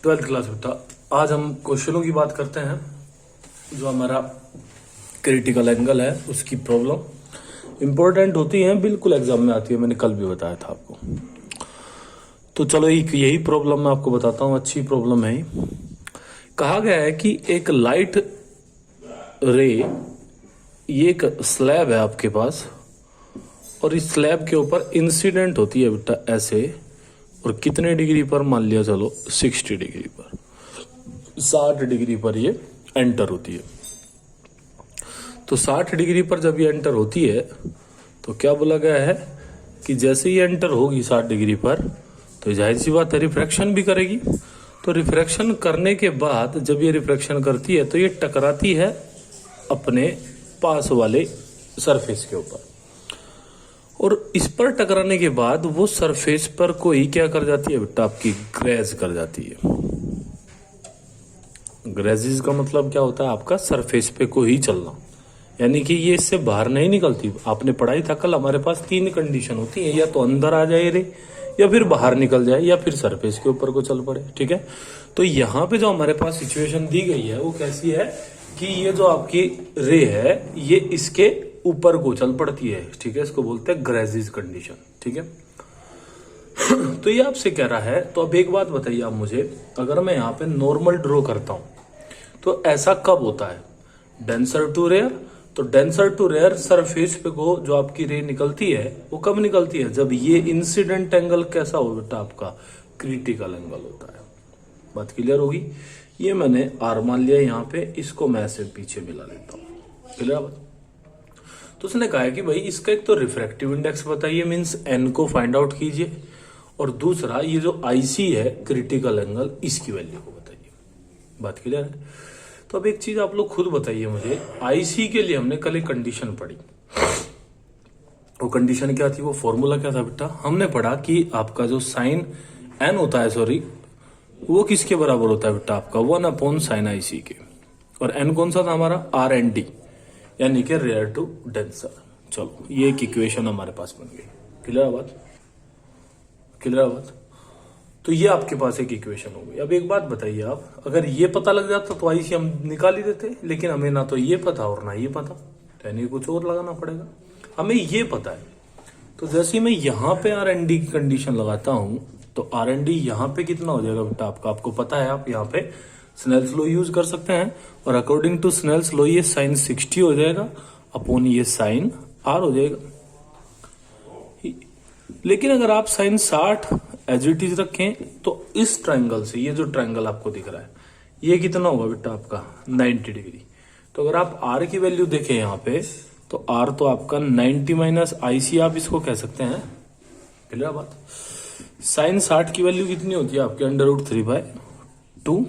Twelfth class बेटा, आज हम क्वेश्चनों की बात करते हैं। जो हमारा क्रिटिकल एंगल है उसकी प्रॉब्लम इंपॉर्टेंट होती है, बिल्कुल एग्जाम में आती है, मैंने कल भी बताया था आपको। तो चलो यही प्रॉब्लम मैं आपको बताता हूँ, अच्छी प्रॉब्लम है। कहा गया है कि एक लाइट रे, ये एक स्लैब है आपके पास और इस स्लैब के ऊपर इंसिडेंट होती है बेटा ऐसे, और कितने डिग्री पर, मान लिया चलो 60 डिग्री पर, 60 डिग्री पर ये एंटर होती है। तो 60 डिग्री पर जब ये एंटर होती है तो क्या बोला गया है कि जैसे ही एंटर होगी 60 डिग्री पर तो जाहिर सी बात है रिफ्रैक्शन भी करेगी। तो रिफ्रैक्शन करने के बाद जब ये रिफ्रैक्शन करती है तो ये टकराती है अपने पास वाले सरफेस के ऊपर, और इस पर टकराने के बाद वो सरफेस पर कोई क्या कर जाती है बेटा, आपकी ग्रेज कर जाती है। ग्रेजिस का मतलब क्या होता है, आपका सरफेस पे कोई चलना, यानी कि ये इससे बाहर नहीं निकलती। आपने पढ़ाई था कल, हमारे पास 3 कंडीशन होती है, या तो अंदर आ जाए रे, या फिर बाहर निकल जाए, या फिर सरफेस के ऊपर को चल पड़े। ठीक है, तो यहाँ पे जो हमारे पास सिचुएशन दी गई है वो कैसी है कि ये जो आपकी रे है ये इसके ऊपर को चल पड़ती है। ठीक है, इसको बोलते हैं ग्रेजिस कंडीशन। ठीक है, तो ये आपसे कह रहा है, तो अब एक बात बताइए आप मुझे, अगर मैं यहाँ पे नॉर्मल ड्रॉ करता हूं तो ऐसा कब होता है, डेंसर टू रेयर। तो डेंसर टू रेयर सरफेस पे को जो आपकी रे निकलती है वो कब निकलती है, जब ये इंसिडेंट एंगल कैसा हो बेटा, आपका क्रिटिकल एंगल होता है। बात क्लियर होगी। ये मैंने आर मान लिया यहाँ पे, इसको मैं ऐसे पीछे मिला लेता हूँ। क्लियर बात। तो उसने कहा है कि भाई इसका एक तो रिफ्रैक्टिव इंडेक्स बताइए, मीन्स एन को फाइंड आउट कीजिए, और दूसरा ये जो आईसी है क्रिटिकल एंगल, इसकी वैल्यू को बताइए। बात क्लियर है। तो अब एक चीज आप लोग खुद बताइए मुझे, आईसी के लिए हमने कल एक कंडीशन पढ़ी, वो कंडीशन क्या थी, वो फॉर्मूला क्या था बेटा, हमने पढ़ा कि आपका जो साइन एन होता है, सॉरी, वो किसके बराबर होता है बेटा, आपका 1/sin IC के, और एन कौन सा था हमारा, RND, यानी कि रेयर टू डेंसर। चलो ये एक इक्वेशन हमारे पास बन गई। क्लियर बात, क्लियर बात। तो ये आपके पास एक इक्वेशन हो गई। अब एक बात बताइए आप, अगर ये पता लग जाता तो आईसी हम निकाल ही देते, लेकिन हमें ना तो ये पता और ना ये पता, तो यानी कुछ और लगाना पड़ेगा। हमें ये पता है, तो जैसे मैं यहाँ पे RND की कंडीशन लगाता हूं तो RND यहाँ पे कितना हो जाएगा बेटा आपका, आपको पता है, आप यहाँ पे स्नेल्स लॉ यूज कर सकते हैं, और अकॉर्डिंग टू स्नेल्स लॉ ये साइन 60 हो जाएगा अपॉन ये साइन R हो जाएगा। लेकिन अगर आप साइन 60 एज इट इज रखें तो इस ट्रायंगल से, ये जो ट्रायंगल आपको दिख रहा है ये कितना होगा बेटा आपका 90 डिग्री। तो अगर आप R की वैल्यू देखें यहाँ पे, तो R तो आपका 90 माइनस IC आप इसको कह सकते हैं। क्लियर बात। साइन 60 की वैल्यू कितनी होती है आपके, √3/2,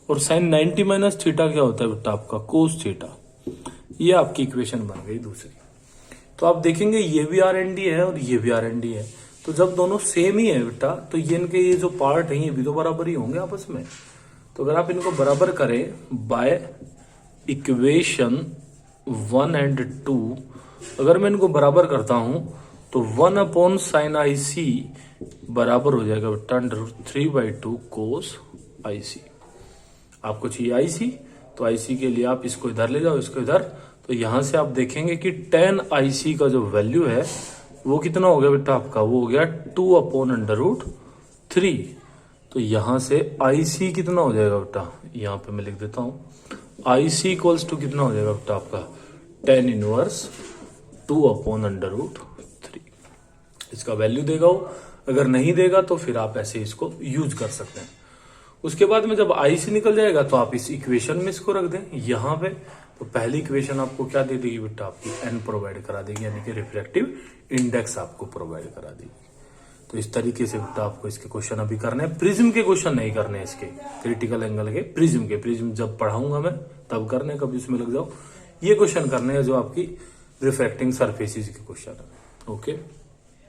और साइन 90 माइनस थीटा क्या होता है बेटा आपका, कोस थीटा। ये आपकी इक्वेशन बन गई दूसरी। तो आप देखेंगे ये भी RND है और ये भी RND है, तो जब दोनों सेम ही है बेटा तो ये इनके ये जो पार्ट है ये भी तो बराबर ही होंगे आपस में। तो अगर आप इनको बराबर करें बाय इक्वेशन 1 और 2, अगर मैं इनको बराबर करता हूं तो 1/sin IC बराबर हो जाएगा बेटा √3/2 कोस IC। आपको चाहिए IC, तो IC के लिए आप इसको इधर ले जाओ, इसको इधर, तो यहां से आप देखेंगे कि tan IC का जो वैल्यू है वो कितना हो गया बेटा आपका, वो हो गया 2/√3। तो यहां से IC कितना हो जाएगा बेटा, यहां पे मैं लिख देता हूं, IC इक्वल्स टू कितना हो जाएगा बेटा आपका, tan इनवर्स 2/√3। इसका वैल्यू देगा वो, अगर नहीं देगा तो फिर आप ऐसे इसको यूज कर सकते हैं। उसके बाद में जब IC निकल जाएगा तो आप इस इक्वेशन में इसको रख दें यहाँ पे, तो पहली इक्वेशन आपको क्या दे देगी बेटा, आपकी एन प्रोवाइड करा देगी, यानी कि रिफ्लेक्टिव इंडेक्स आपको प्रोवाइड करा देगी। तो इस तरीके से बेटा आपको इसके क्वेश्चन अभी करने हैं, प्रिज्म के क्वेश्चन नहीं करने हैं, इसके क्रिटिकल एंगल के, प्रिज्म जब पढ़ाऊंगा मैं तब करने, कभी उसमें लग जाओ। ये क्वेश्चन करने हैं जो आपकी रिफ्रैक्टिंग सरफेसेस के क्वेश्चन है। ओके।